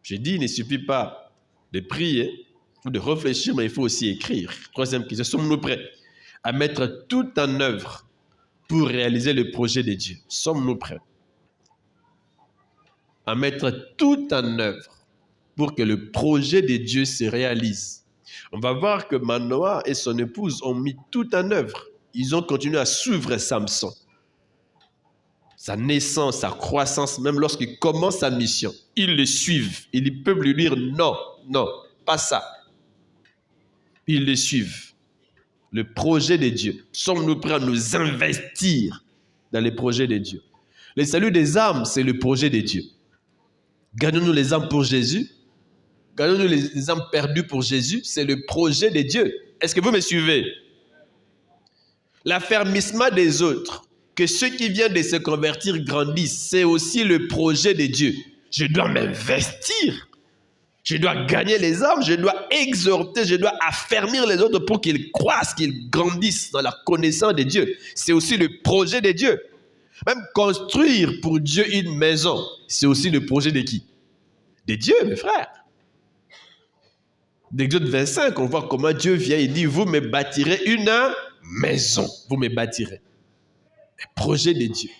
J'ai dit, il ne suffit pas de prier ou de réfléchir, mais il faut aussi écrire. Troisième question, sommes-nous prêts à mettre tout en œuvre pour réaliser le projet de Dieu? Sommes-nous prêts à mettre tout en œuvre pour que le projet de Dieu se réalise? On va voir que Manoah et son épouse ont mis tout en œuvre. Ils ont continué à suivre Samson. Sa naissance, sa croissance, même lorsqu'il commence sa mission, ils le suivent. Ils peuvent lui dire non, non, pas ça. Ils le suivent. Le projet de Dieu. Sommes-nous prêts à nous investir dans les projets de Dieu? Le salut des âmes, c'est le projet de Dieu. Gagnons-nous les âmes pour Jésus? Gagnons-nous les âmes perdues pour Jésus? C'est le projet de Dieu. Est-ce que vous me suivez? L'affermissement des autres, que ceux qui viennent de se convertir grandissent, c'est aussi le projet de Dieu. Je dois m'investir. Je dois gagner les âmes, je dois exhorter, je dois affermir les autres pour qu'ils croissent, qu'ils grandissent dans la connaissance de Dieu. C'est aussi le projet de Dieu. Même construire pour Dieu une maison, c'est aussi le projet de qui? De Dieu, mes frères. D'Exode 25, on voit comment Dieu vient, il dit, vous me bâtirez une maison. Vous me bâtirez. Le projet de Dieu.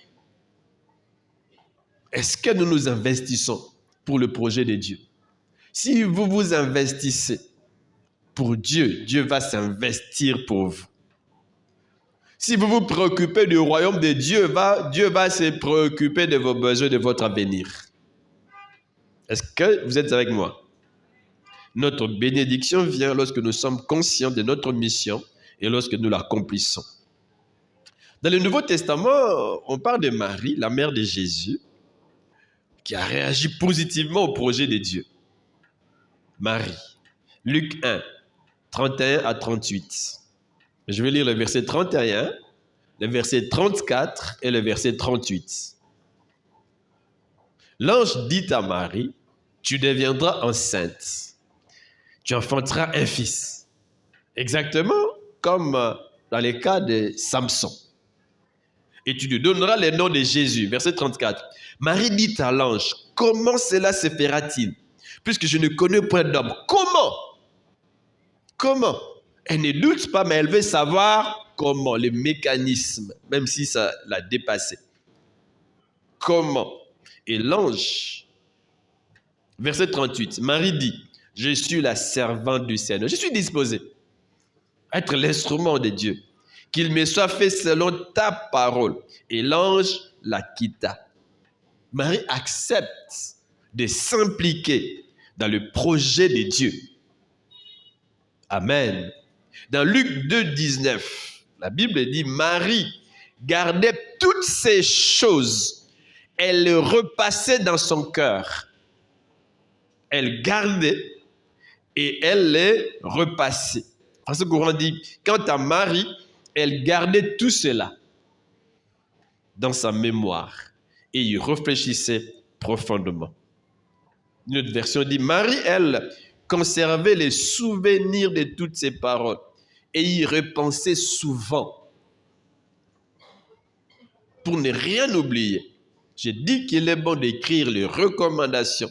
Est-ce que nous nous investissons pour le projet de Dieu? Si vous vous investissez pour Dieu, Dieu va s'investir pour vous. Si vous vous préoccupez du royaume de Dieu, Dieu va se préoccuper de vos besoins, de votre avenir. Est-ce que vous êtes avec moi? Notre bénédiction vient lorsque nous sommes conscients de notre mission et lorsque nous l'accomplissons. Dans le Nouveau Testament, on parle de Marie, la mère de Jésus, qui a réagi positivement au projet de Dieu. Marie, Luc 1, 31 à 38. Je vais lire le verset 31, le verset 34 et le verset 38. L'ange dit à Marie, tu deviendras enceinte, tu enfanteras un fils. Exactement comme dans le cas de Samson. et tu lui donneras les noms de Jésus. Verset 34. Marie dit à l'ange, comment cela se fera-t-il, puisque je ne connais point d'homme? Comment? Elle ne doute pas, mais elle veut savoir comment, le mécanisme, même si ça l'a dépassé. Comment? Et l'ange, verset 38, Marie dit, je suis la servante du Seigneur. Je suis disposée à être l'instrument de Dieu. Qu'il me soit fait selon ta parole. Et l'ange la quitta. Marie accepte de s'impliquer dans le projet de Dieu. Amen. Dans Luc 2, 19, la Bible dit, Marie gardait toutes ces choses. Elle les repassait dans son cœur. Elle gardait et elle les repassait. Parce que Courant dit, quant à Marie, elle gardait tout cela dans sa mémoire et y réfléchissait profondément. Une autre version dit, Marie, elle, conservait les souvenirs de toutes ces paroles et y repensait souvent pour ne rien oublier. J'ai dit qu'il est bon d'écrire les recommandations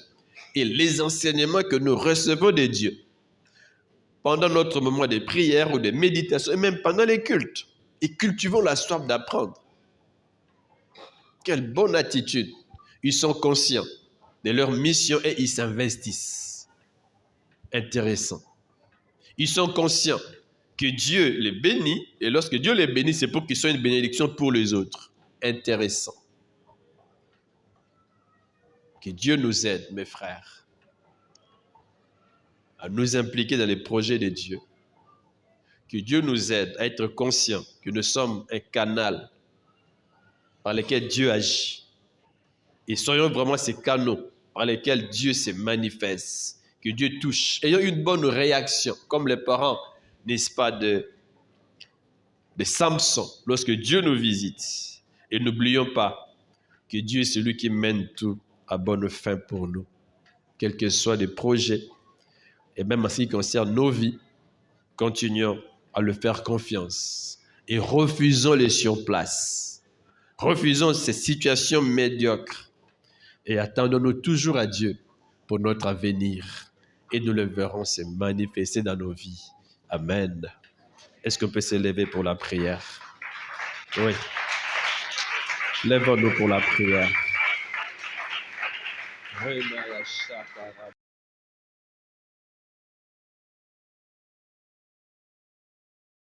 et les enseignements que nous recevons de Dieu pendant notre moment de prière ou de méditation et même pendant les cultes. Et cultivons la soif d'apprendre. Quelle bonne attitude. Ils sont conscients de leur mission et ils s'investissent. Intéressant. Ils sont conscients que Dieu les bénit et lorsque Dieu les bénit, c'est pour qu'ils soient une bénédiction pour les autres. Intéressant. Que Dieu nous aide, mes frères, à nous impliquer dans les projets de Dieu. Que Dieu nous aide à être conscients que nous sommes un canal par lequel Dieu agit. Et soyons vraiment ces canaux par lesquels Dieu se manifeste, que Dieu touche. Ayons une bonne réaction, comme les parents, n'est-ce pas, de Samson, lorsque Dieu nous visite. Et n'oublions pas que Dieu est celui qui mène tout à bonne fin pour nous, quels que soient les projets, et même en ce qui concerne nos vies, continuons à le faire confiance et refusons les surplaces. Refusons ces situations médiocres et attendons-nous toujours à Dieu pour notre avenir et nous le verrons se manifester dans nos vies. Amen. Est-ce qu'on peut se lever pour la prière? Oui. Lèvons-nous pour la prière.